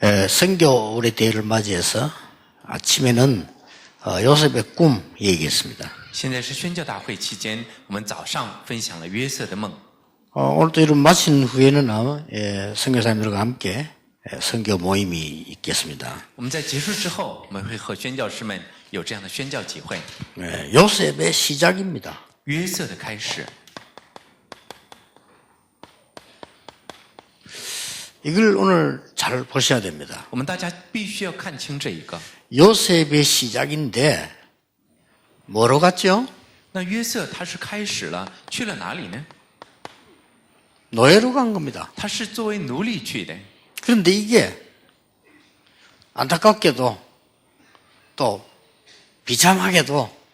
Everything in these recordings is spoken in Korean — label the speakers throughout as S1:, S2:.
S1: 선교 우리 대회를 맞이해서 아침에는 요셉의 꿈 얘기했습니다.
S2: 现在是宣教大会期间，我们早上分享了约瑟的梦。
S1: 오늘도 이런 마친 후에는 선교사님들과 함께 선교 모임이 있겠습니다.
S2: 我们在结束之后，我们会和宣教师们有这样的宣教集会。
S1: 요셉의 시작입니다.
S2: 约瑟的开始，
S1: 이걸 오늘 잘 보셔야 됩니다.
S2: 我们大家必须要看清这一个。
S1: 요셉의 시작인데 뭐로 갔죠?
S2: 那约瑟他是开始了，去了哪里呢？
S1: 노예로 간 겁니다.
S2: 他是作为奴隶去的。
S1: 그런데 이게 안타깝게도 또 비참하게도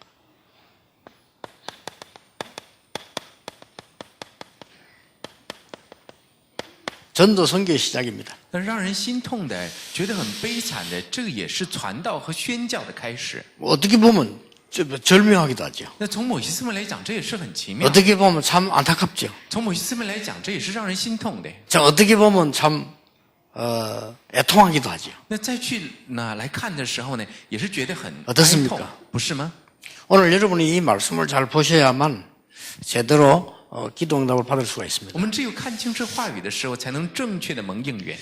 S1: 전도 선교의 시작입니다.
S2: 但让人心痛的，觉得很悲惨的，这个也是传道和宣教的开始。
S1: 어떻게 보면 절묘하기도 하죠.
S2: 那从某些侧面来讲，这也是很奇妙；
S1: 어떻게 보면 참 안타깝죠.
S2: 从某些侧面来讲，这也是让人心痛的。
S1: 자, 어떻게 보면 참 애통하기도 하죠.
S2: 那再去来看的时候呢，也是觉得很
S1: 어떻습니까
S2: 哀痛，不是吗？
S1: 오늘 여러분이 이 말씀을 잘 보셔야만 제대로 기도 응답을 받을 수가
S2: 我
S1: 있습니다.
S2: 们只有看清这话语的时候，才能正确的蒙应允。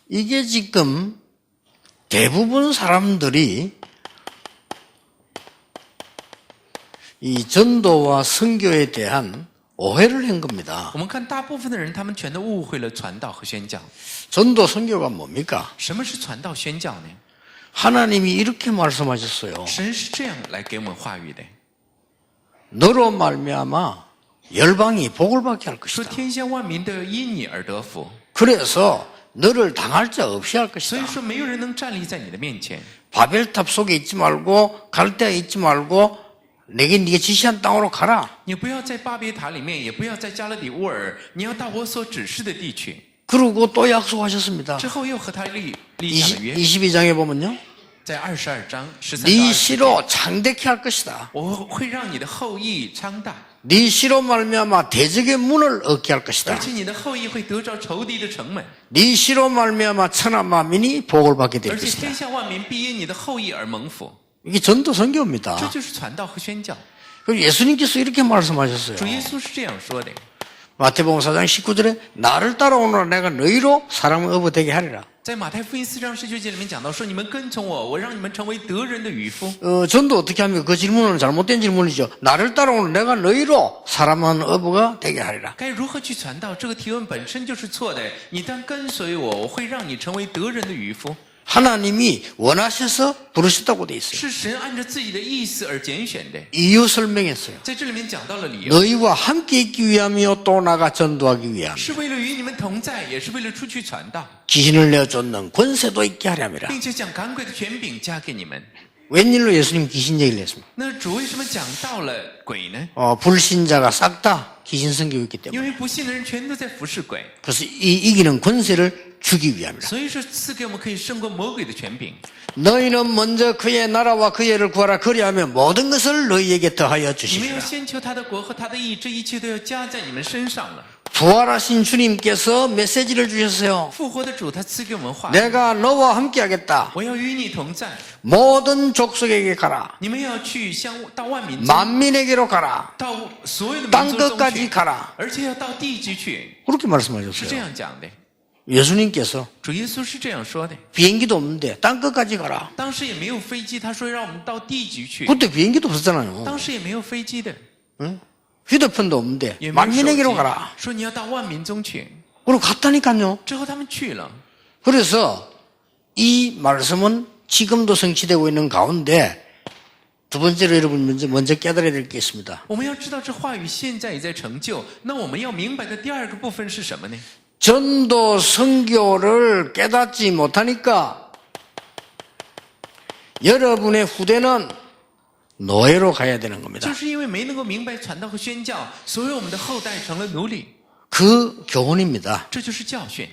S1: 이게 지금 대부분 사람들이 이 전도와 선교에 대한 오해를 한 겁니다.
S2: 我们看大部分的人，他们全都误会了传道和宣教。
S1: 전도 선교가 뭡니까?
S2: 什么是传道宣教呢？
S1: 하나님이 이렇게 말씀하셨어요.
S2: 神是这样来给我们话语的，
S1: 너로 말미암아 열방이 복을 받게 할
S2: 说
S1: 것이다.
S2: 天下万民都要因你而得福，
S1: 그래서 너를 당할 자 없이 할
S2: 所以
S1: 것이다.
S2: 说没有人能站立在你的面前。
S1: 바벨탑 속에 있지 말고 갈대에 있지 말고 내게 네가 지시한 땅으로 가라.
S2: 你不要在巴别塔里面，也不要在加勒底乌尔，你要到我所指示的地去。
S1: 그리고 또 약속하셨습니다.
S2: 之后又和他立下了约，
S1: 22장에 보면요.
S2: 在22章13到
S1: 네
S2: 20节，
S1: 씨로 장대케 할 것이다.
S2: 我会让你的后裔昌大，
S1: 네 씨로 말미암아 대적의 문을 얻게 할
S2: 而
S1: 것이다.
S2: 且你的后裔会得着仇敌的城门，
S1: 네 씨로 말미암아 천하 만민이 복을 받게 될
S2: 而且
S1: 것이다.
S2: 天下万民必因你的后裔而蒙福。
S1: 이게 전도 선교입니다.
S2: 这就是传道和宣教。
S1: 그리고 예수님께서 이렇게 말씀하셨어요.
S2: 主耶稣是这样说的。
S1: 마태복음 4장 19절에 나를 따라오너라 내가 너희로 사람을 어부되게 하리라.
S2: 在马太福音4章19节里面讲到说，你们跟从我，我让你们成为得人的渔夫。
S1: 전도 어떻게 합니까? 그 질문은 잘못된 질문이죠. 나를 따라오는 내가 너희로 사람한 어부가 되게 하리라.
S2: 该如何去传道？这个提问本身就是错的。你当跟随我，我会让你成为得人的渔夫。
S1: 하나님이 원하셔서 부르셨다고 돼 있어요.
S2: 是神按照自己的意思而拣选的。
S1: 이유 설명했어요.
S2: 在这里面讲到了理由，
S1: 너희와 함께 있기 위함이요 또 나가 전도하기 위함.
S2: 是为了与你们同在，也是为了出去传道，
S1: 귀신을 내어 쫓는 권세도 있게 하려니라.
S2: 并且将赶鬼的权柄加给你们。
S1: 웬일로 예수님 귀신 얘기를 했습니까?
S2: 那主为什么讲到了鬼呢？
S1: 불신자가 싹 다 귀신 섬기고 있기
S2: 因
S1: 때문에.
S2: 为不信的人全都在服侍鬼，
S1: 그래서 이기는 권세를 주기 위함이라.
S2: 所以说赐给我们可以胜过魔鬼的权柄。
S1: 너희는 먼저 그의 나라와 그의 의를 구하라. 그리하면 모든 것을 너희에게 더하여
S2: 你们要
S1: 주시리라.
S2: 先求他的国和他的义，这一切都要加在你们身上了。
S1: 부활하신 주님께서 메시지를 주셨어요.
S2: 复活的主他赐给我们话，
S1: 내가 너와 함께 하겠다.
S2: 我要与你同在，
S1: 모든 족속에게 가라.
S2: 你们要去到万民中，
S1: 만민에게로 가라.
S2: 到所有的
S1: 땅
S2: 民族中
S1: 끝까지
S2: 去，
S1: 가라.
S2: 而且要到地极去，
S1: 그렇게
S2: 是这
S1: 말씀하셨어요.
S2: 样讲的。
S1: 예수님께서
S2: 主耶稣是这样说的。
S1: 비행기도 없는데 땅 끝까지 가라.
S2: 当时也没有飞机，他说让我们到地极去。
S1: 그때 비행기도 없었잖아요.
S2: 当时也没有飞机的，
S1: 휴대폰도 없는데
S2: 也没有手
S1: 만민에게로
S2: 机
S1: 가라.
S2: 说你要到万民中去。
S1: 그리고 갔다니까요.
S2: 之后他们去了，
S1: 그래서 이 말씀은 지금도 성취되고 있는 가운데 두 번째로 여러분 먼저 깨달아야 될 게 있습니다.
S2: 我们要知道这话语现在也在成就。那我们要明白的第二个部分是什么呢？
S1: 전도 선교를 깨닫지 못하니까 여러분의 후대는 노예로 가야 되는 겁니다.
S2: 就是因为没能够明白传道和宣教，所以我们的后代成了奴隶。
S1: 그 교훈입니다.
S2: 这就是教训。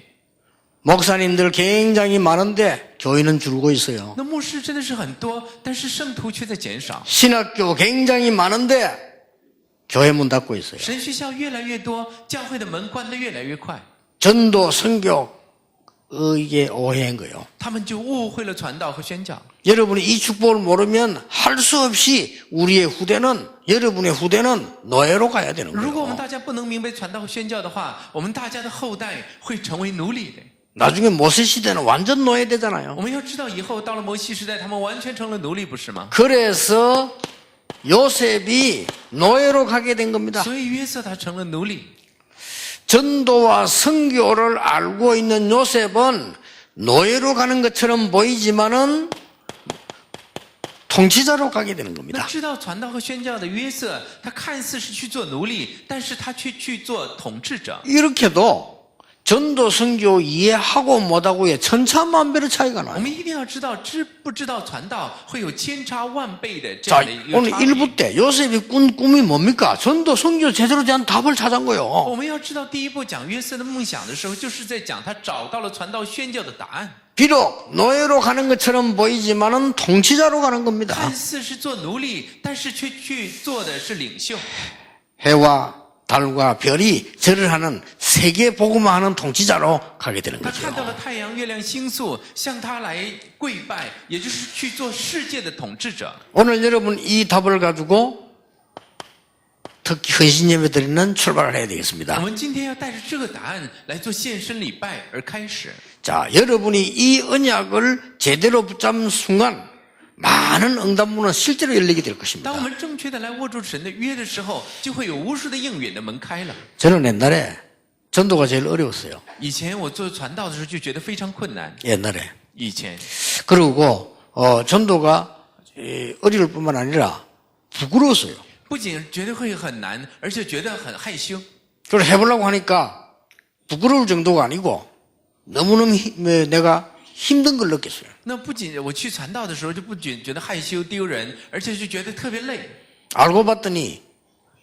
S1: 목사님들 굉장히 많은데 교회는 줄고 있어요.
S2: 那牧师真的是很多，但是圣徒却在减少。
S1: 신학교 굉장히 많은데 교회 문 닫고 있어요.
S2: 神学校越来越多，教会的门关得越来越快。
S1: 전도 선교 이게 오해한 거예요.
S2: 他们就误会了传道和宣教。
S1: 여러분이 이 축복을 모르면 할 수 없이 우리의 후대는 여러분의 후대는 노예로 가야 되는
S2: 如果我们
S1: 거예요.
S2: 大家不能明白传道和宣教的话，我们大家的后代会成为奴隶的。
S1: 나중에 모세 시대는 완전 노예되잖아요.
S2: 我们要知道，以后到了摩西时代，他们完全成了奴隶，不是吗？
S1: 그래서 요셉이 노예로 가게 된 겁니다.
S2: 所以约瑟他成了奴隶。
S1: 전도와 선교를 알고 있는 요셉은 노예로 가는 것처럼 보이지만은 통치자로 가게 되는
S2: 那
S1: 겁니다.
S2: 知道传道和宣教的约瑟，他看似是去做奴隶，但是他却去做统治者。
S1: 이렇게도 전도 선교 이해하고 못하고의 천차만별의 차이가
S2: 我
S1: 나요.
S2: 们一定要知道，知不知道传道会有千差万倍的这样
S1: 자,
S2: 的一个
S1: 오늘
S2: 差别。
S1: 1부 때 요셉이 꾼 꿈이 뭡니까? 전도 선교 제대로 대한 답을 찾은 거예요.
S2: 我们要知道，第一步讲约瑟的梦想的时候，就是在讲他找到了传道宣教的答案。
S1: 비록 노예로 가는 것처럼 보이지만은 통치자로 가는 겁니다.
S2: 看似是做奴隶，但是却去做的是领袖。
S1: 해와 달과 별이 절을 하는 세계 복음화하는 통치자로 가게 되는
S2: 他
S1: 거죠.
S2: 看到了太阳、月亮、星宿向他来跪拜，也就是去做世界的统治者。
S1: 오늘 여러분 이 답을 가지고 특히 헌신 예배 드리는 출발을 해야
S2: 我
S1: 되겠습니다.
S2: 们今天要带着这个答案来做献身礼拜而开始。
S1: 자, 여러분이 이 언약을 제대로 붙잡는 순간 많은 응답문은 실제로 열리게 될
S2: 当我
S1: 것입니다.
S2: 们正确的来握住神的约的时候，就会有无数的应允的门开了。
S1: 저는 옛날에 전도가 제일 어려웠어요.
S2: 以前我做传道的时候就觉得非常困难。
S1: 옛날에.
S2: 以前，
S1: 그리고 전도가 어려울 뿐만 아니라 부끄러웠어요.
S2: 不仅觉得会很难，而且觉得很害羞。
S1: 그걸 해보려고 하니까 부끄러울 정도가 아니고 너무너무 내가 힘든 걸 느꼈어요.
S2: 那不仅我去传道的时候就不仅觉得害羞丢人，而且就觉得特别累。
S1: 알고 봤더니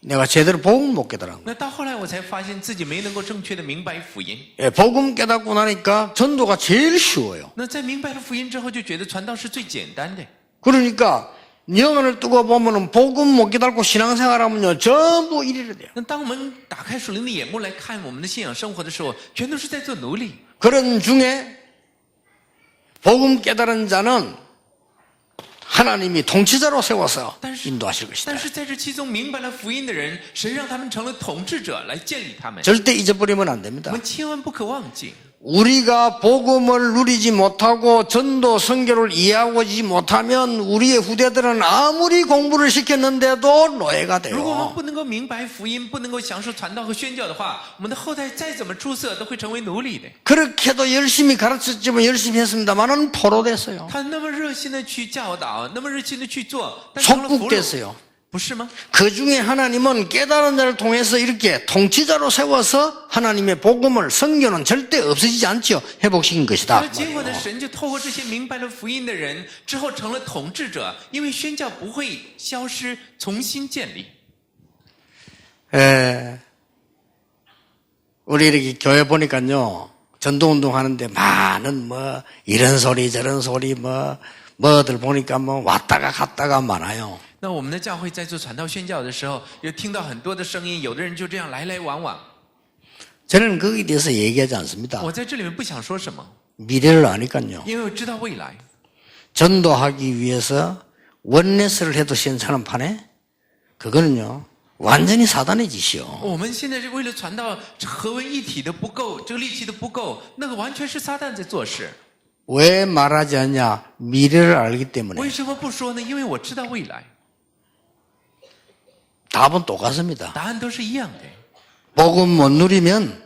S1: 내가 제대로 복음을 못 깨달은 거예요.
S2: 那到后来我才发现自己没能够正确的明白福音。
S1: 복음 깨닫고 나니까 전도가 제일 쉬워요.
S2: 那在明白了福音之后，就觉得传道是最简单的。
S1: 그러니까 영안을 뜨고 보면은 복음 못 깨닫고 신앙생활하면요 전부 이래야 돼요.
S2: 那当我们打开属灵的眼目来看我们的信仰生活的时候，全都是在做奴隶。
S1: 그런 중에 복음 깨달은 자는 하나님이 통치자로 세워서
S2: 但是
S1: 인도하실 것이다.
S2: 但是在这其中明白了福音的人，神让他们成了统治者来建立他们。
S1: 절대 잊어버리면 안
S2: 我
S1: 됩니다.
S2: 们千万不可忘记，
S1: 우리가 복음을 누리지 못하고 전도 선교를 이해하지 못하면 우리의 후대들은 아무리 공부를 시켰는데도 노예가
S2: 如果我们
S1: 돼요.
S2: 不能够明白福音，不能够享受传道和宣教的话，我们的后代再怎么出色，都会成为奴隶的。
S1: 그렇게도 열심히 가르쳤지만 열심히 했습니다만은 포로됐어요.
S2: 他那么热心的去教导，那么热心的去做，但成了俘虏，
S1: 속국됐어요.
S2: 不是吗？
S1: 그 중에 하나님은 깨달은 자를 통해서 이렇게 통치자로 세워서 하나님의 복음을 선교는 절대 없어지지 않죠. 회복시킨 것이다.
S2: 而结果呢，神就透过这些明白了福音的人，之后成了统治者，因为宣教不会消失，重新建立。
S1: 우리 이렇게 교회 보니까요 전도운동 하는데 많은 뭐 이런 소리 저런 소리 뭐들 보니까 뭐 왔다가 갔다가 많아요.
S2: 那我们的教会在做传道宣教的时候，有听到很多的声音，有的人就这样来来往往。
S1: 저는 거기에 대해서 얘기하지 않습니다.
S2: 我在这里面不想说什么，
S1: 미래를 아니까요.
S2: 因为我知道未来。
S1: 전도하기 위해서 원내스를 해도 시원찮은 판에 그거는요 완전히 사단의 짓이요.
S2: 我们现在是为了传道合为一体的不够，这个力气的不够，那个完全是撒旦在做事。
S1: 왜 말하지 않냐? 미래를 알기 때문에.
S2: 为什么不说呢？因为我知道未来，
S1: 답은 똑같습니다.
S2: 答案都是一样的。
S1: 복음 못 누리면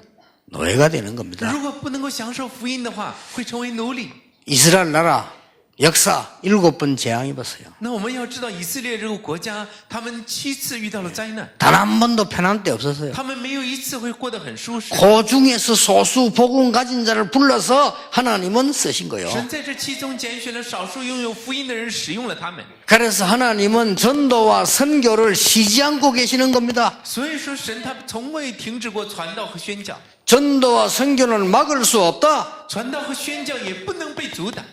S1: 노예가 되는 겁니다.
S2: 如果不能够享受福音的话，会成为奴隶。
S1: 이스라엘 나라 역사 7번 재앙 입었어요.
S2: 那我们要知道，以色列这个国家，他们7次遇到了灾难，
S1: 단 한 번도 편한 때 없었어요.
S2: 他们没有一次会过得很舒适。
S1: 그 중에서 소수 복음 가진 자를 불러서 하나님은 쓰신 거예요.
S2: 神在这其中拣选了少数拥有福音的人，使用了他们。
S1: 그래서 하나님은 전도와 선교를 쉬지 않고 계시는 겁니다.
S2: 所以说，神他从未停止过传道和宣教，
S1: 전도와 선교는 막을 수 없다.
S2: 传道和宣教也不能被阻挡。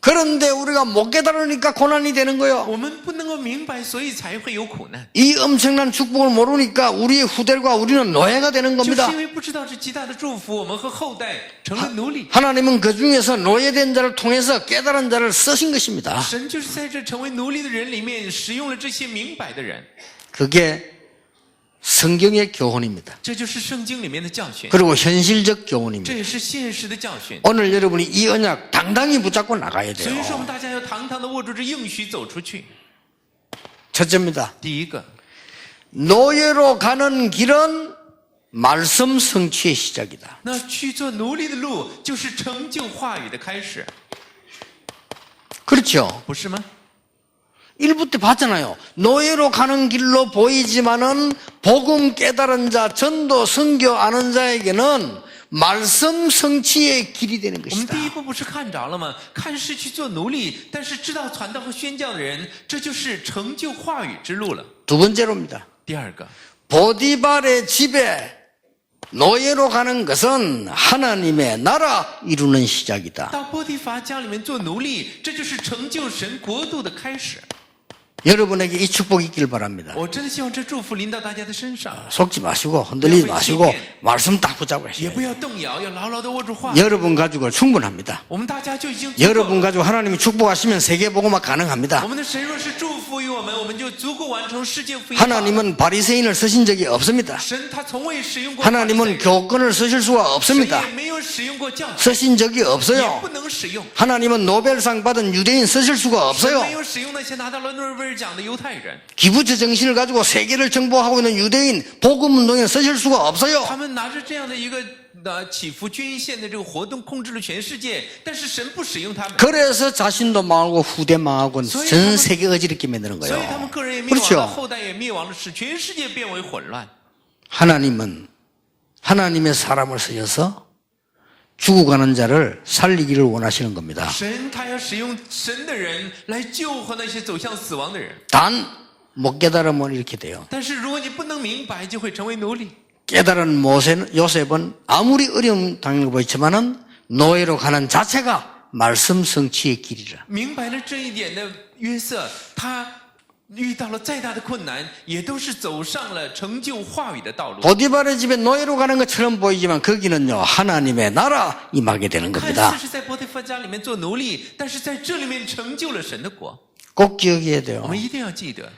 S1: 그런데 우리가 못 깨달으니까 고난이 되는 거예요.
S2: 我们不能够明白，所以才会有苦难。
S1: 이 엄청난 축복을 모르니까 우리의 후대들과 우리는 노예가 되는
S2: 就是
S1: 겁니다.
S2: 因为不知道这极大的祝福，我们和后代成了奴隶。
S1: 하나님은 그 중에서 노예된 자를 통해서 깨달은 자를 쓰신 것입니다.
S2: 神就是在这成为奴隶的人里面使用了这些明白的人，
S1: 그게 성경의 교훈입니다.
S2: 这就是圣经里面的教训，
S1: 그리고 현실적 교훈입니다.
S2: 这也是现实的教训。
S1: 오늘 여러분이 이 언약 당당히 붙잡고 나가야
S2: 所以说，我
S1: 돼요.
S2: 们大家要堂堂的握住这应许走出去。
S1: 첫째입니다.
S2: 第一个，
S1: 노예로 가는 길은 말씀 성취의 시작이다.
S2: 那去做奴隶的路就是成就话语的开始，
S1: 그렇죠.
S2: 不是吗？
S1: 1부 때 봤잖아요. 노예로 가는 길로 보이지만은 복음 깨달은 자, 전도 선교 아는 자에게는 말씀 성취의 길이 되는
S2: 我们
S1: 것이다.
S2: 第一步不是看着了吗？看是去做奴隶，但是知道传道和宣教的人，这就是成就话语之路了。
S1: 두 번째로입니다.
S2: 第二个，
S1: 보디발의 집에 노예로 가는 것은 하나님의 나라 이루는 시작이다.
S2: 到波提乏家里面做奴隶，这就是成就神国度的开始。
S1: 여러분에게 이 축복이 있길 바랍니다.
S2: 我真的希望这祝福临到大家的身上，
S1: 속지 마시고 흔들리지 마시고 말씀 딱 붙잡고
S2: 也
S1: 하세요.
S2: 不要动摇，要牢牢的握住话。
S1: 여러분 가지고 충분합니다.
S2: 我们大家就已经足够了
S1: 여러분 가지고 하나님이 축복하시면 세계복음화
S2: 我
S1: 가능합니다.
S2: 们的神若是祝福于我们，我们就足够完成世界福音。
S1: 하나님은 바리새인을 쓰신 적이 없습니다.
S2: 神他从未使用过
S1: 하나님은 교권을 쓰실 수가
S2: 神
S1: 없습니다.
S2: 也没有使用过教材，
S1: 쓰신 적이
S2: 也
S1: 없어요.
S2: 不能使用。
S1: 하나님은 노벨상 받은 유대인 쓰실 수가
S2: 神
S1: 없어요.
S2: 没有使用那些拿到了诺贝尔奖的犹太人，
S1: 기부처 정신을 가지고 세계를 정복하고 있는 유대인 복음운동에 쓰실 수가 없어요.
S2: 他们拿着这样的一个祈福捐献的这个活动控制了全世界，但是神不使用他们，
S1: 그래서 자신도 망하고 후대 망하고 전 세계 어지럽게 만드는
S2: 所以他
S1: 거예요.
S2: 们个人也灭亡了，
S1: 그렇죠.
S2: 后代也灭亡了，使全世界变为混乱。
S1: 하나님은 하나님의 사람을 쓰셔서 죽어가는 자를 살리기를 원하시는 겁니다.
S2: 神他要使用神的人来救活那些走向死亡的人，
S1: 단 못 깨달으면 이렇게 돼요.
S2: 但是如果你不能明白，就会成为奴隶。
S1: 깨달은 요셉은 아무리 어려움 당하고 보였지만은 노예로 가는 자체가 말씀 성취의 길이라.
S2: 明白了这一点的约瑟，他遇到了再大的困难，也都是走上了成就话语的道路。
S1: 보디발의 집에 노예로 가는 것처럼 보이지만 거기는요 하나님의 나라 임하게 되는
S2: 看
S1: 겁니다.
S2: 似是在波提乏家里面做奴隶，但是在这里面成就了神的国。
S1: 꼭 기억해야
S2: 我
S1: 돼요.
S2: 们一定要记得，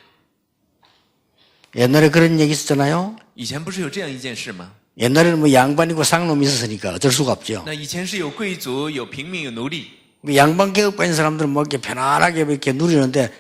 S1: 옛날에 그런 얘기 있었잖아요.
S2: 以前不是有这样一件事吗？
S1: 옛날에는 뭐 양반이고 상놈이 있었으니까 어쩔 수가 없죠.
S2: 那以前是有贵族、有平民、有奴隶。
S1: 양반 계급 받은 사람들은 뭐 이렇게 편안하게 이렇게 누리는데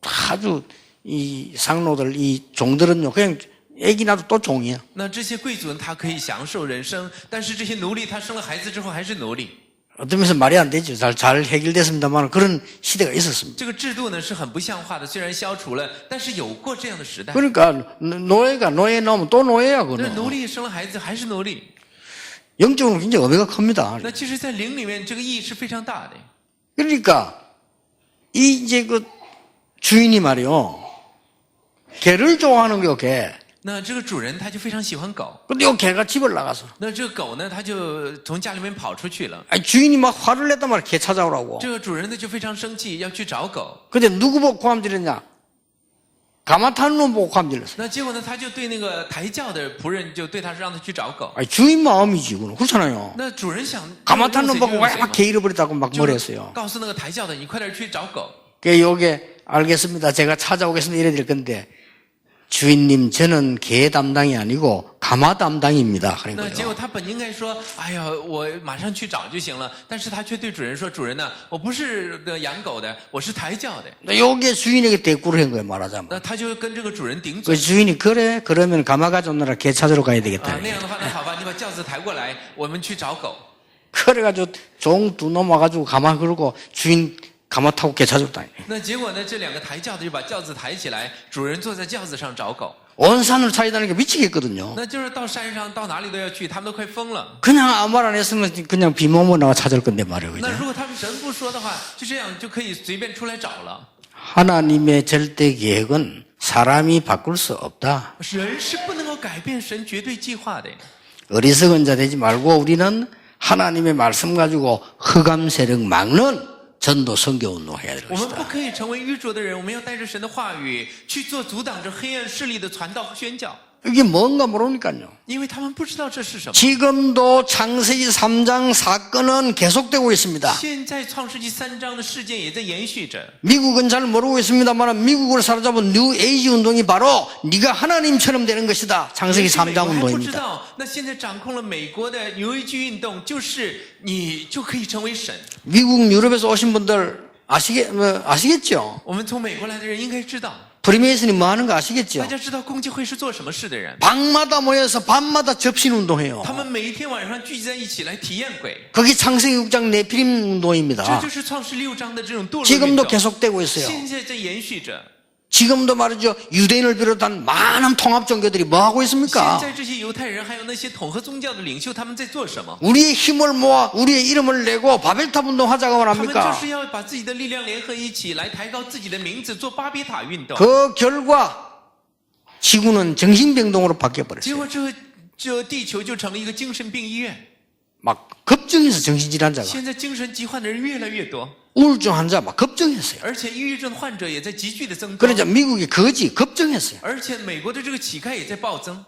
S1: 아주 이 상노들 이 종들은요 그냥 애기 낳아도 또 종이에요.
S2: 那这些贵族人他可以享受人生，但是这些奴隶他生了孩子之后还是奴隶。
S1: 어떤 면에서 말이 안 되죠. 잘 해결됐습니다만 그런 시대가 있었습니다.
S2: 这个制度呢是很不像话的，虽然消除了，但是有过这样的时代。
S1: 그러니까 노예가 노예 나오면 또 노예야
S2: 那
S1: 그거는.
S2: 奴隶生了孩子还是奴隶，
S1: 영적으로 굉장히 의미가 큽니다.
S2: 那其实，在灵里面这个意义是非常大的。
S1: 그러니까 이제 그 주인이 말이요 개를 좋아하는 거요 개.
S2: 那这个主人他就非常喜欢狗，
S1: 근데 이 개가 집을 나가서
S2: 那这个狗呢，他就从家里面跑出去了。
S1: 아니, 주인이 막 화를 냈단 말이야 개 찾아오라고.
S2: 这个主人呢就非常生气，要去找狗。
S1: 근데 누구 보고 고함질했냐? 가마 타는 놈 보고 고함질렀어.
S2: 那结果呢，他就对那个抬轿的仆人就对他说，让他去找狗。
S1: 아니, 주인 마음이지 그건 그렇잖아요.
S2: 那主人想
S1: 가마 타는 놈 보고
S2: 用谁就用谁
S1: 막 개 잃어버렸다고 막
S2: 就
S1: 뭐랬어요.
S2: 告诉那个抬轿的，你快点去找狗。
S1: 그 요게 알겠습니다. 제가 찾아오겠습니다. 이래 될 건데 주인님 저는 개 담당이 아니고 가마 담당입니다.
S2: 那
S1: 그런
S2: 结果
S1: 거예요.
S2: 他本应该说，哎呀，我马上去找就行了，但是他却对主人说，主人呢，我不是养狗的，我是抬轿的。
S1: 근데 요게 주인에게 대꾸를 한 거예요. 말하자면.
S2: 那他就跟这个主人顶嘴
S1: 그 주인이 그래 그러면 가마 가져오느라 개 찾으러 가야 되겠다.
S2: 那样的话，那好吧，你把轿子抬过来，我们去找狗。
S1: 그래가지고 종 두 놈 와가지고 가마 걸고 주인 가마 타고 개 찾았다.
S2: 那结果呢，这两个抬轿的就把轿子抬起来，主人坐在轿子上找狗。
S1: 온 산을 찾아다니까 미치겠거든요.
S2: 那就是到山上，到哪里都要去，他们都快疯了。
S1: 그냥 아무 말 안 했으면 그냥 비모모 나와 찾을 건데 말이에요.
S2: 那
S1: 그죠?
S2: 如果他们神不说的话，就这样就可以随便出来找了。
S1: 하나님의 절대 계획은 사람이 바꿀 수 없다.
S2: 人是不能够改变神绝对计划的。
S1: 어리석은 자 되지 말고 우리는 하나님의 말씀 가지고 흑암 세력 막는 전도 선교 운동해야 될
S2: 我们
S1: 것이다.
S2: 不可以成为愚拙的人，我们要带着神的话语去做阻挡着黑暗势力的传道和宣教，
S1: 이게 뭔가 모르니까요.
S2: 因为他们不知道这是什么。
S1: 지금도 창세기 3장 사건은 계속되고 있습니다.
S2: 现在创世纪3章的事件也在延续着。
S1: 미국은 잘 모르고 있습니다만 미국을 사로잡은 뉴 에이지 운동이 바로 네가 하나님처럼 되는 것이다. 창세기 3장
S2: 美国还不知
S1: 운동입니다.
S2: 道，那现在掌控了美国的牛一居运动，就是你就可以成为神。
S1: 미국 유럽에서 오신 분들 아시겠죠?
S2: 我们从美国来的人应该知道，
S1: 프리메이슨이 뭐 하는 거
S2: 大
S1: 아시겠죠?
S2: 家知道共济会是做什么事的人。
S1: 방마다 모여서 밤마다 접신 운동해요.
S2: 他们每一天晚上聚集在一起来体验鬼，
S1: 그게 창세기 6장 네피림
S2: 这
S1: 운동입니다.
S2: 就是创世6章的这种堕落运
S1: 지금도
S2: 动，
S1: 계속되고 있어요.
S2: 现在在延续着。
S1: 지금도 말이죠. 유대인을 비롯한 많은 통합 종교들이 뭐 하고
S2: 现
S1: 있습니까?
S2: 在这些犹太人还有那些统合宗教的领袖，他们在做什么？
S1: 우리의 힘을 모아 우리의 이름을 내고 바벨탑 운동하자고
S2: 他们就
S1: 말합니까?
S2: 是要把自己的力量联合一起，来抬高自己的名字，做巴别塔运动。
S1: 그 결과 지구는 정신병동으로
S2: 结
S1: 바뀌어버렸어요.
S2: 果这地球就成了一个精神病医院。
S1: 막 급증해서 정신질환자가
S2: 现在精神疾患的人越来越多，
S1: 우울증 환자 막 급증했어요.
S2: 而且抑郁症患者也在急剧的增高，
S1: 그러자 미국의 거지 급증했어요.
S2: 而且美国的这个乞丐也在暴增。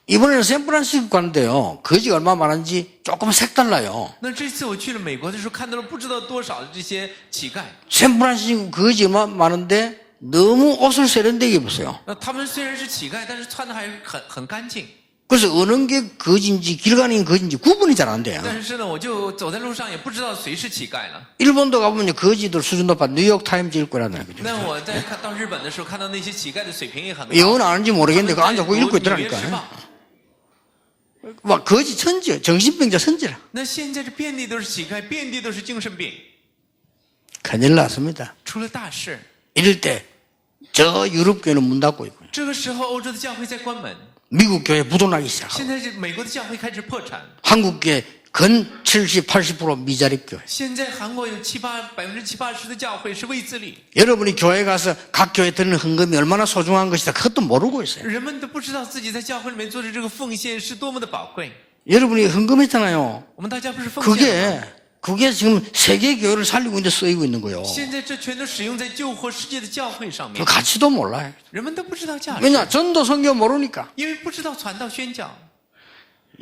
S1: 이번에는 샌프란시스코 갔는데요. 거지가 얼마 많은지 조금 색달라요.
S2: 那这次我去了美国的时候，看到了不知道多少的这些乞丐。
S1: 샌프란시스코 거지 얼마 많은데 너무 옷을 세련되게 입었어요.
S2: 那他们虽然是乞丐，但是穿的还是很干净。
S1: 그래서 어느 게 거지인지 길 가는 거지인지 구분이 잘 안 돼요.
S2: 但是呢，我就走在路上也不知道谁是乞丐了。
S1: 일본도 가보면 거지들 수준 높아 뉴욕 타임즈 읽고 라는 거죠.
S2: 那我在到日本的时候，看到那些乞丐的水平也很高。
S1: 영어는 아는지 모르겠는데 그거
S2: 他们
S1: 앉아고
S2: 在
S1: 읽고
S2: 读纽约时
S1: 있더라니까.
S2: 报。
S1: 막 거지 천재, 정신병자 선지라.
S2: 那现在这遍地都是乞丐，遍地都是精神病，
S1: 큰일 났습니다.
S2: 出了大事。
S1: 이럴 때 저 유럽 교회는 문 닫고 있고요.
S2: 这个时候，欧洲的教会在关门，
S1: 미국 교회 부도나기 시작하고
S2: 现在这美国的教会开始破产。
S1: 한국 교회 근 70, 80% 미자립 교회.
S2: 现在韩国有70-80%的教会是未自立，
S1: 여러분이 교회 가서 각 교회 드는 헌금이 얼마나 소중한 것이다. 그것도 모르고 있어요.
S2: 人们都不知道自己在教会里面做的这个奉献是多么的宝贵。
S1: 여러분이 헌금했잖아요.
S2: 我们大家不是奉献了吗？
S1: 그게 지금 세계 교회를 살리고 있는데 쓰이고 있는 거예요.
S2: 现在这全都使用在救活世界的教会上
S1: 그
S2: 面，
S1: 가치도 몰라요.
S2: 人们都不知道价值，
S1: 왜냐? 전도 선교 모르니까.
S2: 因为不知道传道宣教。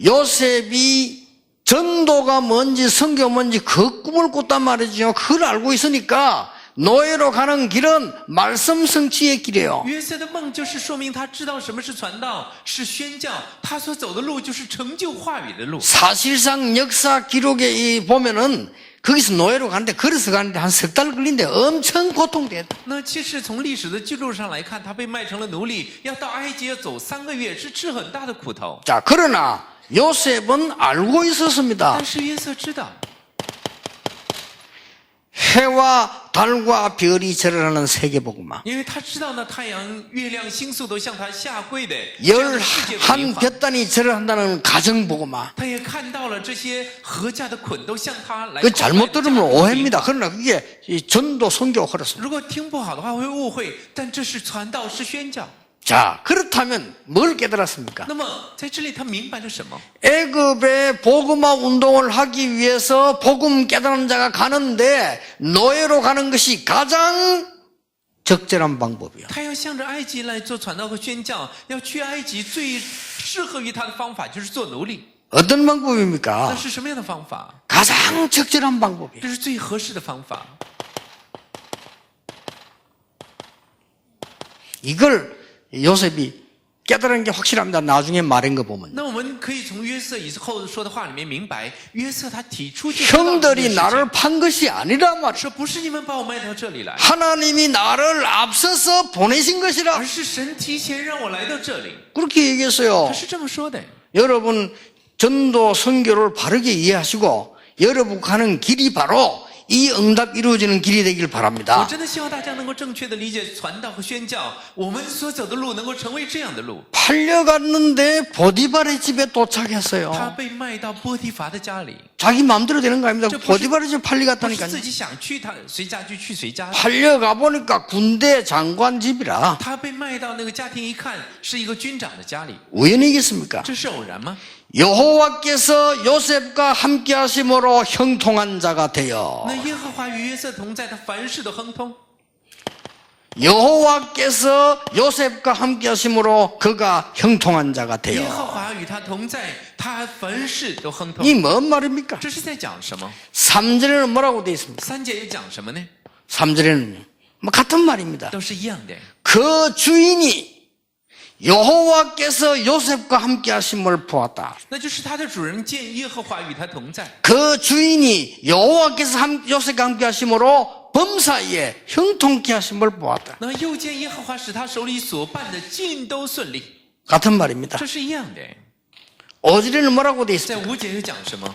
S1: 요셉이 전도가 뭔지 선교 뭔지 그 꿈을 꿨단 말이죠. 그걸 알고 있으니까 노예로 가는 길은 말씀 성취의 길이에요.
S2: 约瑟的梦就是说明他知道什么是传道，是宣教，他所走的路就是成就话语的路。
S1: 사실상 역사 기록에 보면은 거기서 노예로 가는데 걸어서 가는데 한 석 달 걸린데 엄청 고통돼요.
S2: 那其实从历史的记录上来看，他被卖成了奴隶，要到埃及要走3个月，是吃很大的苦头。
S1: 자, 그러나 요셉은 알고 있었습니다.
S2: 但是约瑟知道，
S1: 해와 달과 별이 절하는 세계복음화.
S2: 因为他知道呢，太阳、月亮、星宿都向他下跪的这样的世界福音
S1: 11
S2: 化。
S1: 볕단이 절한다는 가정복음화.
S2: 他也看到了这些合家的捆都向他来。
S1: 그 잘못 들으면 오해입니다. 그러나 그게 이 전도 선교 그렇습니다.
S2: 如果听不好的话会误会，但这是传道，是宣教。
S1: 자, 그렇다면 뭘 깨달았습니까?
S2: 那么在这里他明白了什么？
S1: 애굽의 복음화 운동을 하기 위해서 복음 깨달은 자가 가는데 노예로 가는 것이 가장 적절한 방법이요.
S2: 他要向着埃及来做传道和宣教，要去埃及最适合于他的方法就是做奴隶。
S1: 어떤
S2: 那
S1: 방법입니까?
S2: 是什么样的方法？
S1: 가장 적절한 방법이에요.
S2: 这是最合适的方法。
S1: 이걸 요셉이 깨달은 게 확실합니다. 나중에 말한 거 보면.
S2: 那我们可以从约瑟以后说的话里面明白，约瑟他提出就
S1: 형들이 나를 판 것이 아니라 말이야.
S2: 说不是你们把我卖到这里来，
S1: 하나님이 나를 앞서서 보내신 것이라.
S2: 而是神提前让我来到这里。
S1: 그렇게 얘기했어요.
S2: 他是这么说的。
S1: 여러분 전도 선교를 바르게 이해하시고 여러분 가는 길이 바로 이 응답 이루어지는 길이 되길
S2: 我
S1: 바랍니다.
S2: 真的希望大家能够正确的理解传道和宣教，我们所走的路能够成为这样的路。
S1: 팔려갔는데 보디발의 집에
S2: 他
S1: 도착했어요.
S2: 被卖到波提乏的家里，
S1: 자기 마음대로 되는 거 아닙니다.
S2: 저
S1: 보디발의 집에
S2: 不是
S1: 팔려갔다니까요.
S2: 自己想去他谁家就去谁家。
S1: 팔려가 보니까 군대 장관 집이라
S2: 他被卖到那个家庭，一看是一个军长的家里，
S1: 우연이겠습니까?
S2: 这是偶然吗？
S1: 여호와께서 요셉과 함께 하심으로 형통한 자가 되어
S2: 那耶和华与约瑟同在，他凡事都亨通。
S1: 여호와께서 요셉과 함께 하심으로 그가 형통한 자가
S2: 耶
S1: 되어.
S2: 和华与他同在，他凡事都亨通。
S1: 이 뭔 말입니까?
S2: 这是在讲什么？
S1: 3절에는 뭐라고 되어 있습니까?
S2: 三节又讲什么呢？
S1: 3절에는 뭐 같은 말입니다.
S2: 都是一样的。
S1: 그 주인이 여호와께서 요셉과 함께 하심을 보았다.
S2: 那就是他的主人见耶和华与他同在，
S1: 그 주인이 여호와께서 요셉과 함께 하심으로 범사에 형통케 하심을 보았다.
S2: 那又见耶和华使他手里所办的尽都顺利，
S1: 같은 말입니다.
S2: 这是一样的。
S1: 5절에는 뭐라고 되어
S2: 在
S1: 있습니까?
S2: 五节又讲什么？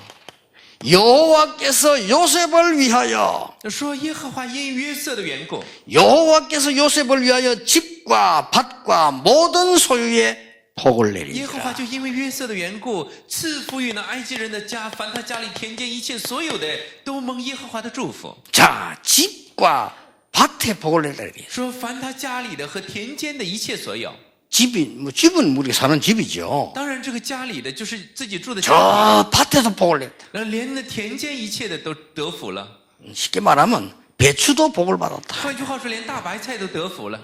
S1: 여호와께서 요셉을 위하여
S2: 说耶和华因约瑟的缘故，
S1: 여호와께서 요셉을 위하여 집과 밭과 모든 소유에 복을
S2: 耶和华
S1: 내리리라.
S2: 就因为约瑟的缘故，赐福于那埃及人的家，凡他家里田间一切所有的，都蒙耶和华的祝福。
S1: 자, 집과 밭에 복을 내리라.
S2: 说凡他家里的和田间的一切所有，
S1: 집은 우리가 사는 집이죠.
S2: 当然这个家里的就是自己住的家，
S1: 저 밭에도 복을 내리라.
S2: 那连那田间一切的都得福了。
S1: 쉽게 말하면 배추도 복을 받았다.
S2: 换句话说，连大白菜都得福了，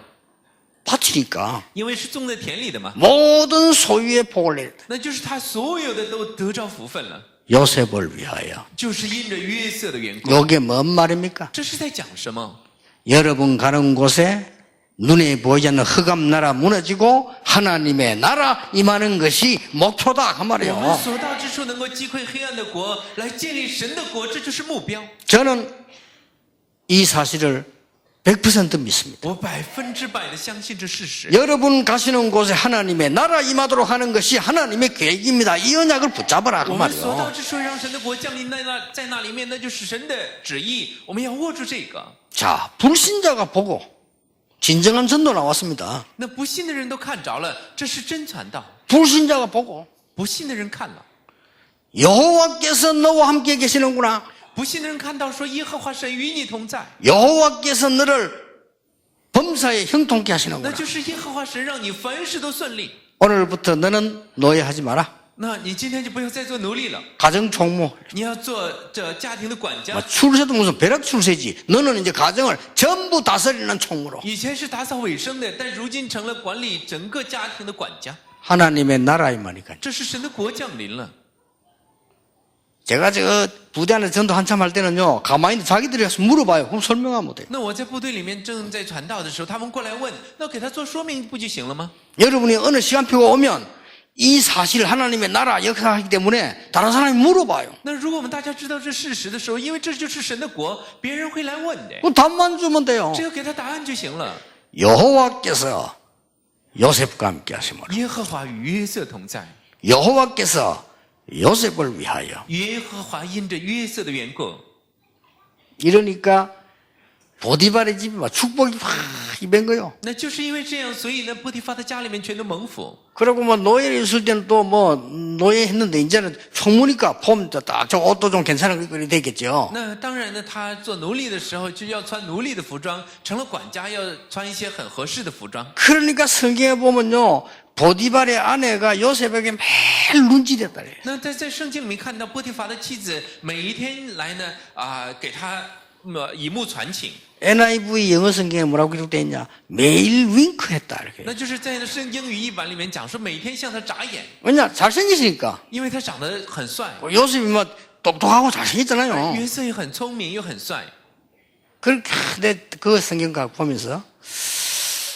S1: 밭이니까
S2: 因为是种在田里的嘛，
S1: 모든 소유에 복을 내리라.
S2: 那就是他所有的都得着福分了，
S1: 요셉을 위하여.
S2: 就是因着约瑟的缘故。
S1: 이게 뭔 말입니까?
S2: 这是在讲什么？
S1: 여러분 가는 곳에 눈에 보이지 않는 흑암 나라 무너지고 하나님의 나라 임하는 것이 목표다 그
S2: 我们
S1: 말이에요.
S2: 所到之处能够击溃黑暗的国，来建立神的国，这就是目标。
S1: 저는 이 사실을 100% 믿습니다.
S2: 我100%的相信这事实。
S1: 여러분 가시는 곳에 하나님의 나라 임하도록 하는 것이 하나님의 계획입니다. 이 언약을 붙잡아라 그
S2: 我们所到
S1: 말이에요.
S2: 之处，让神的国降临在那里面，那就是神的旨意。我们要握住这个。
S1: 자, 불신자가 보고 진정한 전도 나왔습니다.
S2: 那不信的人都看着了，这是真传道；
S1: 불신자가 보고
S2: 不信的人看了，
S1: 여호와께서 너와 함께 계시는구나.
S2: 不信的人看到说耶和华神与你同在，
S1: 여호와께서 너를 범사에 형통케
S2: 那
S1: 하시는구나.
S2: 就是耶和华神让你凡事都顺利。
S1: 오늘부터 너는 노예하지 마라.
S2: 那你今天就不要再做奴隶了，
S1: 가정 총무.
S2: 你要做这家庭的管家
S1: 뭐 。 출세도 무슨 벼락 출세지. 너는 이제 가정을 전부 다스리는 총무로.
S2: 以前是打扫卫生的，但如今成了管理整个家庭的管家。
S1: 하나님의 나라이마니까.
S2: 这是神的国降临了。
S1: 제가 저 부대 안에 전도 한참 할 때는요. 가만히 자기들이 가서 물어봐요. 그럼 설명하면 못해요.
S2: 那我在部队里面正在传道的时候，他们过来问，那给他做说明不就行了吗？
S1: 여러분이 어느 시간표가 오면 이 사실 하나님의 나라 역사하기 때문에 다른 사람이 물어봐요.
S2: 那如果我们大家知道这事实的时候，因为这就是神的国，别人会来问的，
S1: 그 답만 주면 돼요.
S2: 只要给他答案就行了。
S1: 여호와께서 요셉과 함께 하심으로.
S2: 耶和华与约瑟同在，
S1: 여호와께서 요셉을 위하여.
S2: 耶和华因着约瑟的缘故，
S1: 이러니까 보디발의 집이 막 축복이 확 입은 거요.
S2: 那就是因为这样，所以呢，波提法的家里面全都蒙福。
S1: 그리고 뭐 노예를 있을 때는 또 뭐 노예 했는데 이제는 총무니까 폼도 딱 저 옷도 좀 괜찮은 거 되겠죠.
S2: 那当然呢，他做奴隶的时候就要穿奴隶的服装，成了管家要穿一些很合适的服装。
S1: 그러니까 성경에 보면요. 보디발의 아내가 요셉에게 매일 눈질했다 그래요.
S2: 那在圣经里面看到波提法的妻子每一天来呢给他以目传情，
S1: NIV 영어 성경에 뭐라고 기록되어 있냐. 매일 윙크했다 이렇게.
S2: 那就是在圣经语译版里面讲说每天向他眨眼，
S1: 왜냐 잘생기시니까.
S2: 因为他长得很帅，
S1: 요셉이 뭐 똑똑하고 잘생겼잖아요.
S2: 约瑟也很聪明又很帅。
S1: 근데 그 성경 갖고 보면서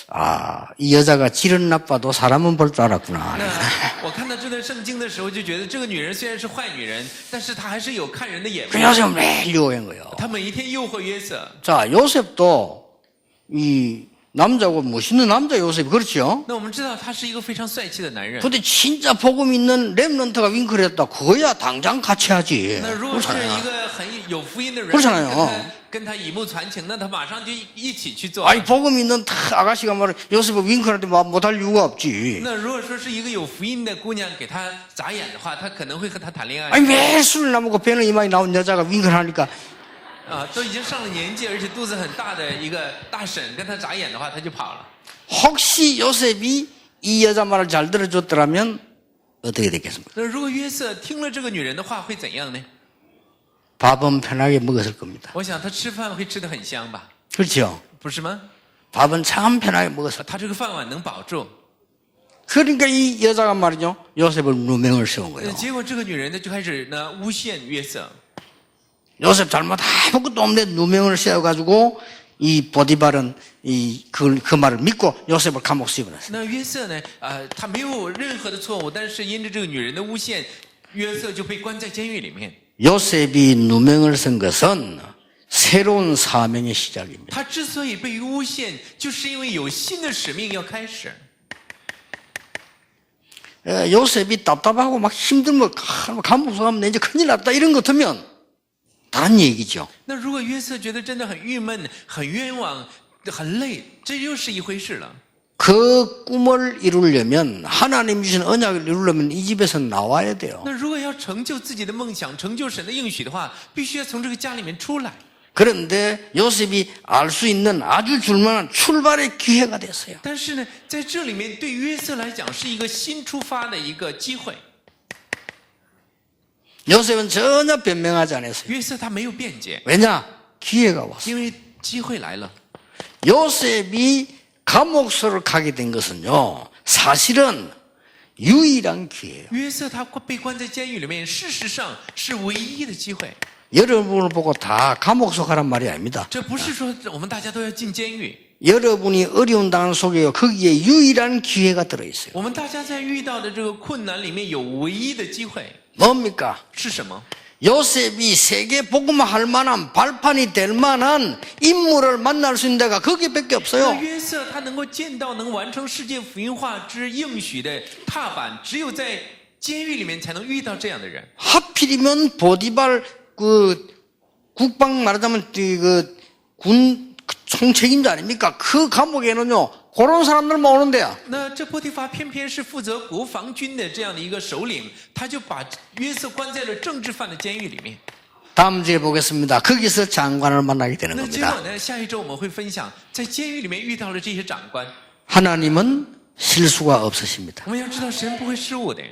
S1: 아, 이 여자가 질은 나빠도 사람은 볼 줄 알았구나.
S2: 那我看到这段圣经的时候，就觉得这个女人虽然是坏女人，但是她还是有看人的眼
S1: 그
S2: 光。
S1: 요셉을 매일 유혹한 거예요.
S2: 她每一天诱惑约瑟。
S1: 자, 요셉도 이 남자고 멋있는 남자 요셉 그렇죠?
S2: 那我们知道他是一个非常帅气的男人。
S1: 근데 진짜 복음 있는 랩런트가 윙크를 했다. 그거야 당장 같이 하지.
S2: 那如果是
S1: 그렇잖아요.
S2: 一个很有福音的人
S1: 그렇잖아요.
S2: 跟他以目传情，那他马上就一起去做。
S1: 아니 복음 있는 아가씨가 말해 요셉을 윙크할 때 못할 이유가 없지.
S2: 那如果说是一个有福音的姑娘给他眨眼的话，他可能会和他谈恋爱。
S1: 아니 매일 술을 나먹고 배는 이마에 나온 여자가 윙크를 하니까
S2: 都已经上了年纪，而且肚子很大的一个大婶跟他眨眼的话，他就跑了。
S1: 혹시 요셉이 이 여자 말을 잘 들어줬더라면 어떻게 됐겠습니까?
S2: 那如果约瑟听了这个女人的话，会怎样呢？
S1: 밥은 편하게 먹었을 겁니다.
S2: 我想他吃饭会吃得很香吧？
S1: 그렇죠?
S2: 不是吗？
S1: 밥은 참 편하게 먹었을
S2: 他这个饭碗能保住。
S1: 그러니까 이 여자가 말이죠. 요셉을 누명을 세운 거예요.
S2: 结果这个女人呢就开始呢诬陷约瑟。
S1: 요셉 잘못 아무것도 없는데 누명을 세워가지고 이 보디발은 그 말을 믿고 요셉을 감옥 집어넣었어요.
S2: 那约瑟呢？他没有任何的错误，但是因着这个女人的诬陷，约瑟就被关在监狱里面。
S1: 요셉이 누명을 쓴 것은 새로운 사명의 시작입니다.
S2: 他之所以被诬陷，就是因为有新的使命要开始。
S1: 요셉이 답답하고 막 힘들면 감옥 가면 이제 큰일 났다 이런 거 같으면 다른 얘기죠.
S2: 那如果约瑟觉得真的很郁闷、很冤枉、很累，这又是一回事了。
S1: 그 꿈을 이루려면 하나님 주신 언약을 이루려면 이 집에서 나와야 돼요.
S2: 那如果要成就自己的梦想、成就神的应许的话，必须要从这个家里面出来。
S1: 그런데 요셉이 알 수 있는 아주 줄만한 출발의 기회가 됐어요.
S2: 但是呢，在这里面对约瑟来讲是一个新出发的一个机会。
S1: 요셉은 전혀 변명하지 않았어요.
S2: 约瑟他没有辩解，
S1: 왜냐? 기회가 왔어요.
S2: 因为机会来了。
S1: 요셉이 감옥소를 가게 된 것은요, 사실은 유일한 기회예요.
S2: 约瑟他被关在监狱里面，事实上是唯一的机会。
S1: 여러분을 보고 다 감옥소 가란 말이 아닙니다.
S2: 这不是说我们大家都要进监狱，
S1: 여러분이 어려운 당한 속에 거기에 유일한 기회가 들어있어요.
S2: 我们大家在遇到的这个困难里面有唯一的机会
S1: 뭡니까?
S2: 是什么？
S1: 요셉이 세계 복음할 만한 발판이 될 만한 인물을 만날 수 있는 데가 거기밖에
S2: 那
S1: 없어요.
S2: 约瑟他能够见到能完成世界福音化之应许的踏板，只有在监狱里面才能遇到这样的人。
S1: 하필이면 보디발 그 국방 말하자면 군 총책임자 아닙니까? 그 감옥에는요 그런 사람들만 오는데요.
S2: 那这波提乏偏偏是负责国防军的这样的一个首领，他就把约瑟关在了政治犯的监狱里面。
S1: 다음 주에 보겠습니다. 거기서 장관을 만나게 되는
S2: 那结
S1: 겁니다.
S2: 果呢？下一周我们会分享，在监狱里面遇到了这些长官。
S1: 하나님은 실수가 없으십니다.
S2: 我们要知道，神不会失误的。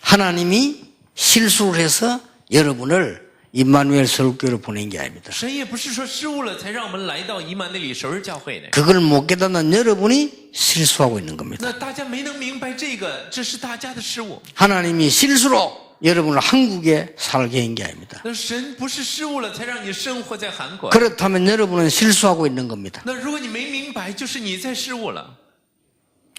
S1: 하나님이 실수를 해서 여러분을 임마누엘 서울교회로 보낸 게 아닙니다.
S2: 神也不是说失误了才让我们来到以马内里首日教会的。
S1: 그걸 못 깨닫는 여러분이 실수하고 있는 겁니다.
S2: 那大家没能明白这个，这是大家的失误。
S1: 하나님이 실수로 여러분을 한국에 살게 한 게 아닙니다.
S2: 那神不是失误了才让你生活在韩国。
S1: 그렇다면 여러분은 실수하고 있는 겁니다.
S2: 那如果你没明白，就是你在失误了。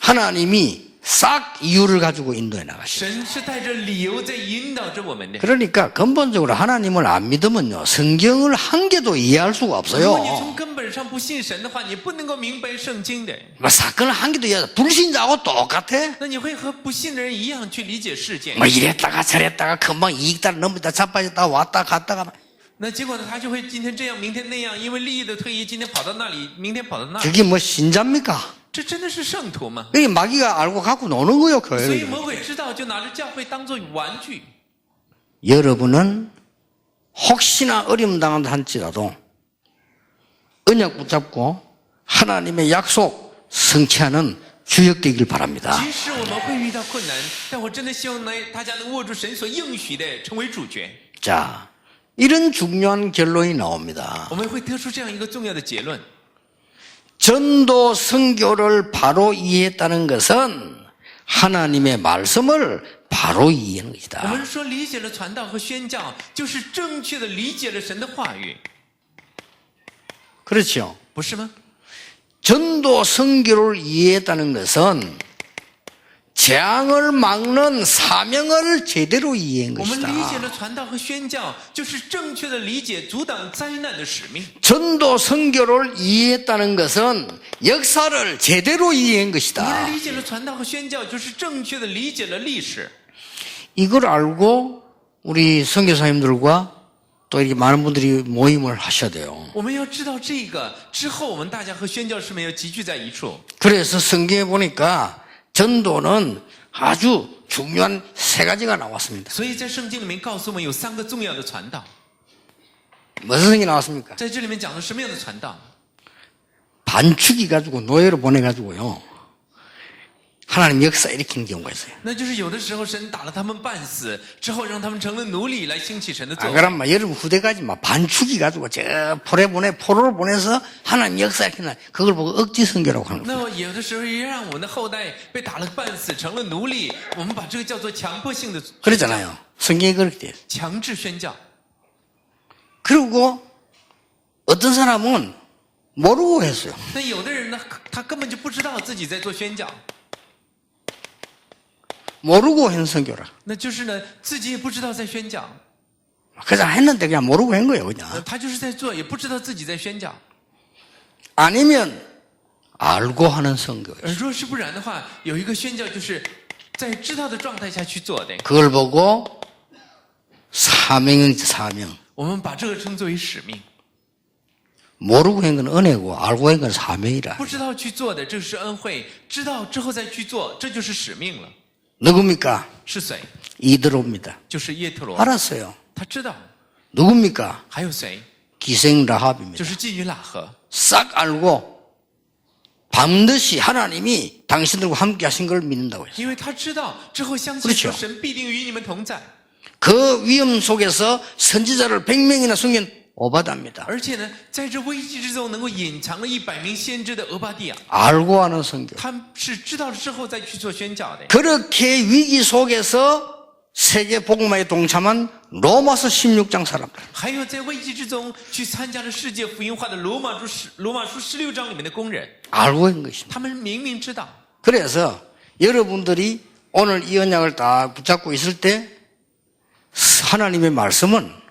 S1: 하나님이 싹 이유를 가지고 인도해 나가시죠.
S2: 神是带着理由在引导着我们的。
S1: 그러니까 근본적으로 하나님을 안 믿으면요 성경을 한 개도 이해할 수가
S2: 如果你
S1: 없어요.
S2: 从根本上不信神的话，你不能够明白圣经的。
S1: 뭐 사건을 한 개도 이해. 불신자하고 똑같아.
S2: 那你会和不信的人一样去理解事件。
S1: 뭐 이랬다가 저랬다가 금방 이익 따라 넘었다 자빠졌다 왔다 갔다가
S2: 那结果呢，他就会今天这样，明天那样，因为利益的推移，今天跑到那里，明天跑到那里。
S1: 그게 뭐 신자입니까?
S2: 这真的是圣徒吗？
S1: 여기 마귀가 알고 갖고 노는 거요
S2: 所以
S1: 교회를.
S2: 魔鬼知道，就拿着教会当作玩具。
S1: 여러분은 혹시나 어려움 당한다 할지라도 언약 붙잡고 하나님의 약속 성취하는 주역되길 바랍니다.
S2: 即使我们会遇到困难，但我真的希望呢，大家能握住神所应许的，成为主角。
S1: 자, 이런 중요한 결론이 나옵니다.
S2: 我们会得出这样一个重要的结论：
S1: 전도 선교를 바로 이해했다는 것은 하나님의 말씀을 바로 이해하는
S2: 我
S1: 것이다.
S2: 们说理解了传道和宣教，就是正确的理解了神的话语，
S1: 그렇죠?
S2: 不是吗？
S1: 전도 선교를 이해했다는 것은 재앙을 막는 사명을 제대로 이해한
S2: 我们理解
S1: 것이다.
S2: 了传道和宣教，就是正确的理解阻挡灾难的使命。
S1: 전도 선교를 이해했다는 것은 역사를 제대로 이해한
S2: 我们
S1: 것이다.
S2: 理解了传道和宣教，就是正确的理解了历史。
S1: 이걸 알고 우리 선교사님들과 또 이렇게 많은 분들이 모임을 하셔야 돼요.
S2: 我们要知道这个之后，我们大家和宣教士们要集聚在一处。
S1: 그래서 성경에 보니까 전도는 아주 중요한 세 가지가 나왔습니다.
S2: 所以在圣经里面告诉我们有3个重要的传道。
S1: 무슨 성경이 나왔습니까?
S2: 在这里面讲的什么样的传道？
S1: 반축이 가지고 노예로 보내가지고요. 하나님 역사 일으키는 경우가 있어요.
S2: 那就是有的时候神打了他们半死，之后让他们成了奴隶，来兴起神的作
S1: 안
S2: 为。
S1: 그러면 여러분 후대까지 막 반축이 가지고 저 포로를 보내서 하나님 역사 일으키는 그걸 보고 억지 선교라고 하는 거예요.
S2: 那有的时候也让我们的后代被打了半死，成了奴隶，我们把这个叫做强迫性的
S1: 그러잖아요. 성경이 그렇게 돼요.
S2: 强制宣教。
S1: 그리고 어떤 사람은 모르고 했어요.
S2: 那有的人呢，他根本就不知道自己在做宣教，
S1: 모르고 한 선교라.
S2: 那就是呢自己也不知道在宣教，
S1: 그냥 했는데 그냥 모르고 한 거예요, 그냥.
S2: 他就是在做，也不知道自己在宣教。
S1: 아니면 알고 하는 선교예요.
S2: 若是不然的话，有一个宣教就是在知道的状态下去做的。
S1: 그걸 보고 사명이지, 사명.
S2: 我们把这个称作为使命。
S1: 모르고 한 건 은혜고 알고 한 건 사명이라.
S2: 不知道去做的，这是恩惠；知道之后再去做，这就是使命了。
S1: 누굽니까?
S2: 是谁？
S1: 이드로입니다.
S2: 就是叶特罗。
S1: 알았어요.
S2: 他知道。
S1: 누굽니까?
S2: 还有谁？
S1: 기생 라합입니다.
S2: 就是妓女喇合。
S1: 싹 알고 반드시 하나님이 당신들과 함께 하신 걸 믿는다고 했어요.
S2: 因为他知道之后相信
S1: 그렇죠
S2: 说神必定与你们同在，
S1: 그 위험 속에서 선지자를 100명이나 숨긴 오바다입니다.
S2: 而且呢，在这危机之中能够隐藏了100名先知的俄巴底亚，
S1: 알고 하는 선교.
S2: 他是知道了之后再去做宣教的。
S1: 그렇게 위기 속에서 세계 복음화에 동참한 로마서 16장 사람들.
S2: 还有在危机之中去参加了世界福音化的罗马书16章里面的工人，
S1: 알고 있는 것입니다.
S2: 他们明明知道。
S1: 그래서 여러분들이 오늘 이 언약을 딱 붙잡고 있을 때 하나님의 말씀은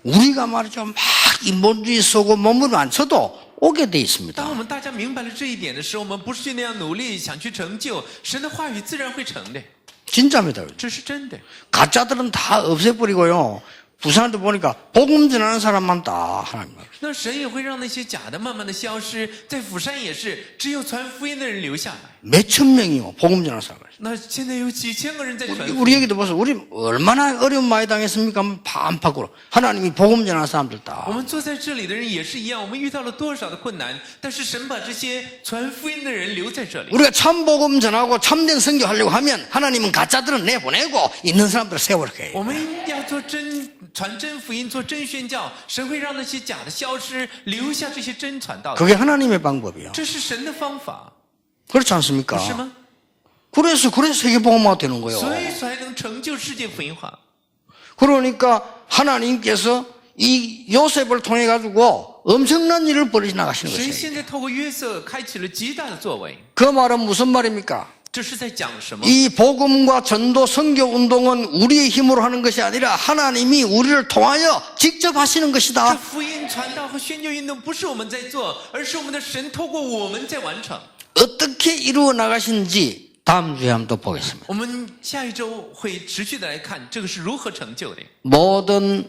S1: 우리가 말이죠 막 인본주의 속고 몸을 안 쳐도 오게 돼
S2: 当
S1: 있습니다.
S2: 我们大家明白了这一点的时候，我们不是去那样努力想去成就，神的话语自然会成的，
S1: 진짜입니다.
S2: 这是真的。
S1: 가짜들은 다 없애버리고요. 부산도 보니까 복음 전하는 사람만 다 하나님 말.
S2: 那神也会让那些假的慢慢的消失，在釜山也是，只有传福音的人留下来。
S1: 몇천 명이요. 복음 전하는 사람.
S2: 那现在有几千个人在传福音。
S1: 우리 얘기도 보세요. 우리 얼마나 어려움 많이 당했습니까? 반박으로. 하나님이 복음 전하는 사람들
S2: 我
S1: 다.
S2: 们坐在这里的人也是一样，我们遇到了多少的困难，但是神把这些传福音的人留在这里。
S1: 우리가 참 복음 전하고 참된 선교하려고 하면 하나님은 가짜들은 내보내고 있는 사람들을 세우게 해요.
S2: 我们要做传真福音，做真宣教，神会让那些假的消失，留下这些真传道的。
S1: 그게 하나님의 방법이에요.
S2: 这是神的方法，
S1: 그렇지 않습니까?
S2: 不是吗？
S1: 그래서 세계 복음화가 되는 거예요.
S2: 所以才能成就世界福音化。
S1: 그러니까 하나님께서 이 요셉을 통해 가지고 엄청난 일을 벌이시 나가시는
S2: 神
S1: 것이에요.
S2: 现在透过约瑟开启了极大的作为，
S1: 그 말은 무슨 말입니까?
S2: 这是在讲什么？
S1: 이 복음과 전도 선교 운동은 우리의 힘으로 하는 것이 아니라 하나님이 우리를 통하여 직접 하시는
S2: 这
S1: 것이다.
S2: 福音传道和宣教运动不是我们在做，而是我们的神透过我们在完成。
S1: 어떻게 이루어 나가신지 다음 주에 한번 또 보겠습니다.
S2: 我们下一周会持续的来看这个是如何成就的。
S1: 모든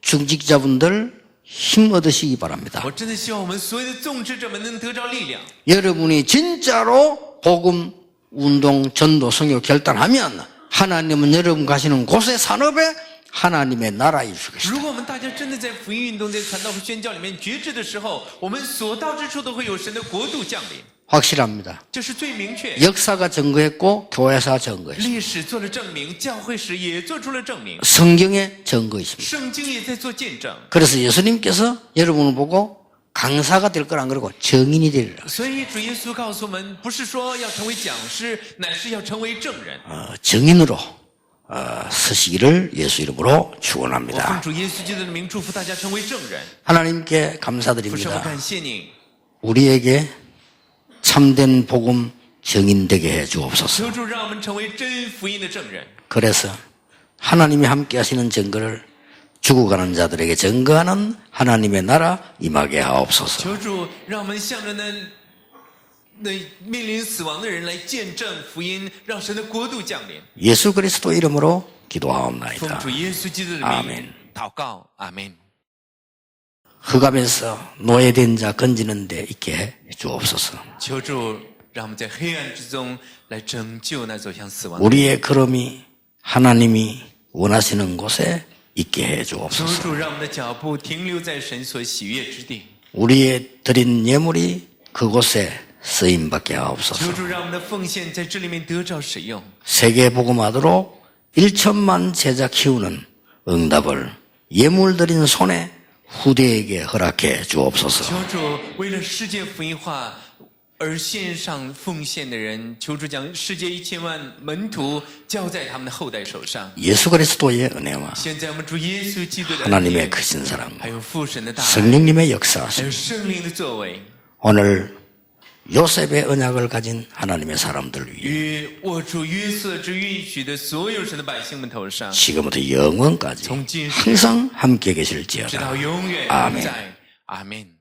S1: 중직자분들 힘 얻으시기 바랍니다.
S2: 我真的希望我们所有的众职者们能得着力量。
S1: 여러분이 진짜로 복음 운동 전도 선교 결단하면 하나님은 여러분 가시는 곳의 산업에 하나님의 나라 이루시겠습니다.
S2: 如果我们大家真的在福音运动、在传道和宣教里面觉知的时候，我们所到之处都会有神的国度降临，
S1: 확실합니다.
S2: 这是最明确。
S1: 역사가 증거했고 교회사 증거했습니다.
S2: 历史做了证明，教会史也做出了证明，
S1: 성경의 증거 있습니다.
S2: 圣经也在做见证。
S1: 그래서 예수님께서 여러분을 보고 강사가 될 거란 그러고 정인이 되리라.
S2: 所以主耶稣告诉我们，不是说要成为讲师，乃是要成为证人。
S1: 정인으로 서시기를 예수 이름으로
S2: 我奉
S1: 축원합니다.
S2: 主耶稣基督的名祝福大家成为证人。
S1: 하나님께
S2: 父神，我
S1: 감사드립니다.
S2: 感谢你，
S1: 우리에게 참된 복음 정인되게 해 주옵소서.
S2: 求主让我们成为真福音的证人。
S1: 그래서 하나님이 함께 하시는 증거를 죽어가는 자들에게 증거하는 하나님의 나라 임하게 하옵소서.
S2: 求主让我们向着那面临死亡的人来见证福音，让神的国度降临。
S1: 예수 그리스도 이름으로
S2: 奉
S1: 기도하옵나이다.
S2: 主耶稣基督的名
S1: 아멘
S2: 祷告，阿门。
S1: 흑암에서 노예된 자 건지는 데 있게 해 주옵소서.
S2: 求主让我们在黑暗之中来拯救那走向死亡的人。
S1: 우리의 걸음이 하나님이 원하시는 곳에 있게 해
S2: 求
S1: 주옵소서.
S2: 主让我们的脚步停留在神所喜悦之地，
S1: 우리의 드린 예물이 그곳에 쓰임받게 하옵소서.
S2: 求主让我们的奉献在这里面得着使用，
S1: 세계 복음화도로 1천만 제자 키우는 응답을 예물드린 손에 후대에게 허락해 주옵소서.
S2: 求主为了世界福音化而献上奉献的人，求主将世界1000万门徒交在他们的后代手上。
S1: 예수 그리스도의 은혜와
S2: 现在我们主耶稣基督的恩
S1: 하나님의
S2: 典，
S1: 크신 사랑,
S2: 还有父神的大爱，
S1: 성령님의
S2: 还
S1: 역사하심,
S2: 有圣灵的作为，
S1: 오늘 요셉의 언약을 가진 하나님의 사람들 위해
S2: 与握住约瑟之允许的所有神的百姓们头上，
S1: 지금부터 영원까지
S2: 从今世
S1: 항상 함께
S2: 直
S1: 계실지어다.
S2: 到永远
S1: 아멘.
S2: 在。阿门。